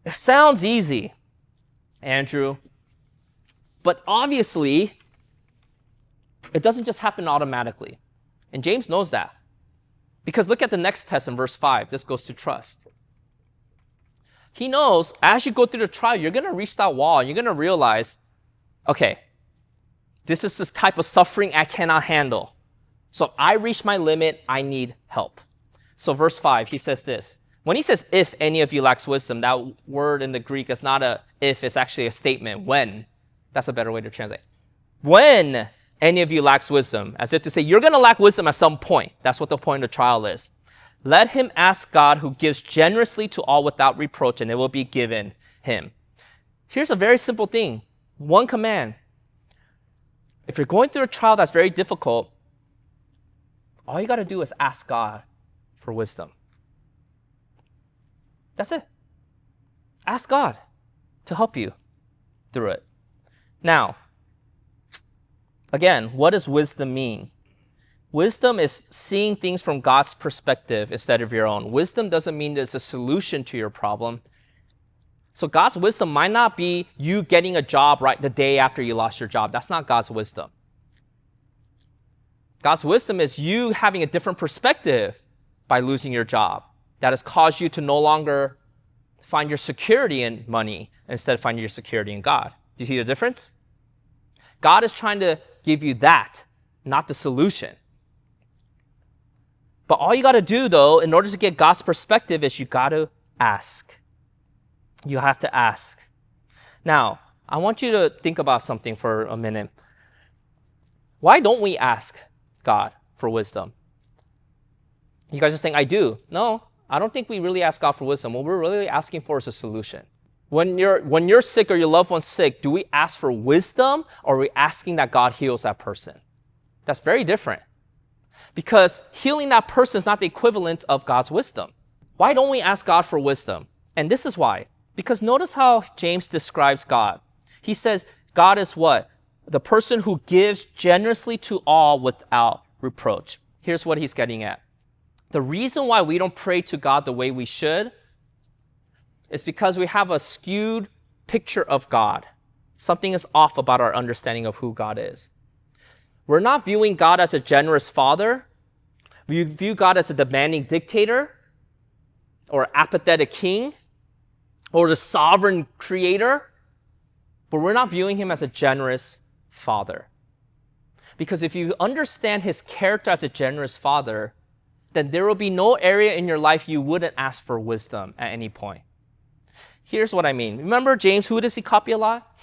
It sounds easy, Andrew, but obviously, it doesn't just happen automatically. And James knows that. Because look at the next test in verse 5. This goes to trust. He knows as you go through the trial, you're going to reach that wall and you're going to realize, okay, this is this type of suffering I cannot handle. So if I reach my limit, I need help. So verse 5, he says this. When he says, if any of you lacks wisdom, that word in the Greek is not a if, it's actually a statement, when. That's a better way to translate. When any of you lacks wisdom, as if to say, you're going to lack wisdom at some point. That's what the point of the trial is. Let him ask God, who gives generously to all without reproach, and it will be given him. Here's a very simple thing. One command. If you're going through a trial that's very difficult, all you got to do is ask God for wisdom. That's it. Ask God to help you through it. Now, again, what does wisdom mean? Wisdom is seeing things from God's perspective instead of your own. Wisdom doesn't mean there's a solution to your problem. So God's wisdom might not be you getting a job right the day after you lost your job. That's not God's wisdom. God's wisdom is you having a different perspective by losing your job. That has caused you to no longer find your security in money, instead of finding your security in God. Do you see the difference? God is trying to give you that, not the solution. But all you got to do, though, in order to get God's perspective is you got to ask. You have to ask. Now, I want you to think about something for a minute. Why don't we ask God for wisdom? You guys just think, I do. No, I don't think we really ask God for wisdom. What we're really asking for is a solution. When you're sick or your loved one's sick, do we ask for wisdom or are we asking that God heals that person? That's very different. Because healing that person is not the equivalent of God's wisdom. Why don't we ask God for wisdom? And this is why. Because notice how James describes God. He says, God is what? The person who gives generously to all without reproach. Here's what he's getting at. The reason why we don't pray to God the way we should is because we have a skewed picture of God. Something is off about our understanding of who God is. We're not viewing God as a generous father. We view God as a demanding dictator or apathetic king or the sovereign creator. But we're not viewing him as a generous father. Because if you understand his character as a generous father, then there will be no area in your life you wouldn't ask for wisdom at any point. Here's what I mean. Remember James, who does he copy a lot?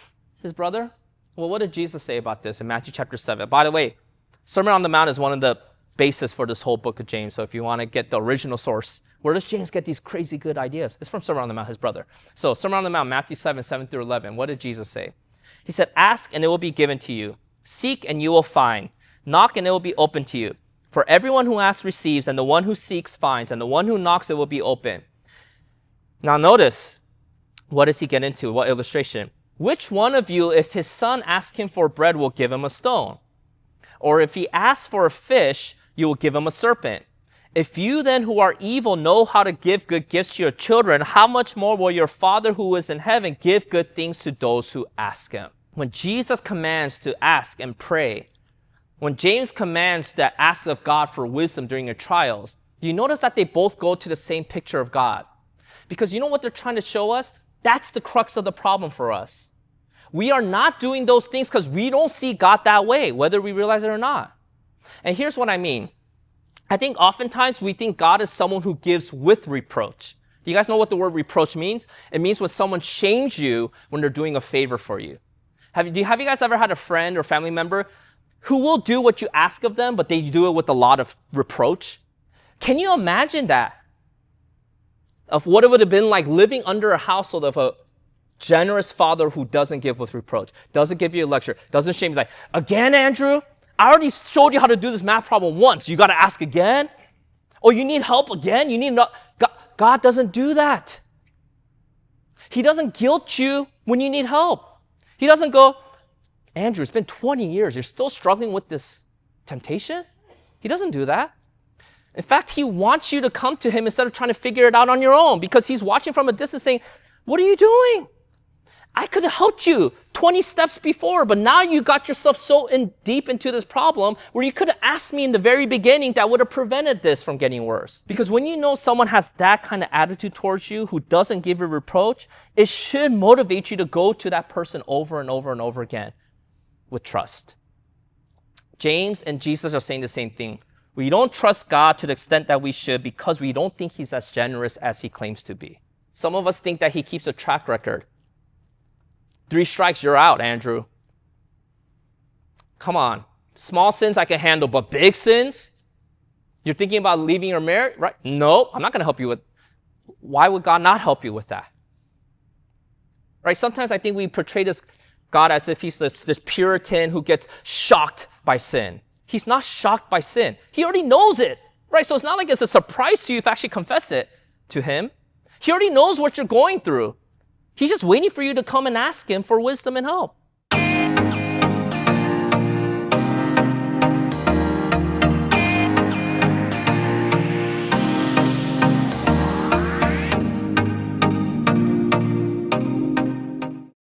His brother? Well, what did Jesus say about this in Matthew chapter 7? By the way, Sermon on the Mount is one of the basis for this whole book of James. So if you want to get the original source, where does James get these crazy good ideas? It's from Sermon on the Mount, his brother. So Sermon on the Mount, Matthew 7, 7 through 11. What did Jesus say? He said, ask and it will be given to you. Seek and you will find. Knock and it will be open to you. For everyone who asks receives, and the one who seeks finds, and the one who knocks it will be open. Now notice, what does he get into? What illustration? Which one of you, if his son asks him for bread, will give him a stone? Or if he asks for a fish, you will give him a serpent? If you then who are evil know how to give good gifts to your children, how much more will your Father who is in heaven give good things to those who ask him? When Jesus commands to ask and pray, when James commands that ask of God for wisdom during your trials, do you notice that they both go to the same picture of God? Because you know what they're trying to show us? That's the crux of the problem for us. We are not doing those things because we don't see God that way, whether we realize it or not. And here's what I mean. I think oftentimes we think God is someone who gives with reproach. Do you guys know what the word reproach means? It means when someone shames you when they're doing a favor for you. Have you guys ever had a friend or family member who will do what you ask of them, but they do it with a lot of reproach? Can you imagine that? Of what it would have been like living under a household of a generous father who doesn't give with reproach, doesn't give you a lecture, doesn't shame you. Like, again, Andrew? I already showed you how to do this math problem once. You got to ask again? Oh, you need help again? You need no. God doesn't do that. He doesn't guilt you when you need help. He doesn't go, Andrew, it's been 20 years. You're still struggling with this temptation? He doesn't do that. In fact, he wants you to come to him instead of trying to figure it out on your own, because he's watching from a distance saying, What are you doing? I could have helped you 20 steps before, but now you got yourself so deep into this problem where you could have asked me in the very beginning that would have prevented this from getting worse. Because when you know someone has that kind of attitude towards you who doesn't give a reproach, it should motivate you to go to that person over and over and over again with trust. James and Jesus are saying the same thing. We don't trust God to the extent that we should because we don't think he's as generous as he claims to be. Some of us think that he keeps a track record. 3 strikes, you're out, Andrew. Come on. Small sins I can handle, but big sins? You're thinking about leaving your marriage, right? No, I'm not going to help you with. Why would God not help you with that? Right? Sometimes I think we portray this God as if he's this Puritan who gets shocked by sin. He's not shocked by sin. He already knows it, right? So it's not like it's a surprise to you if you actually confess it to him. He already knows what you're going through. He's just waiting for you to come and ask him for wisdom and help.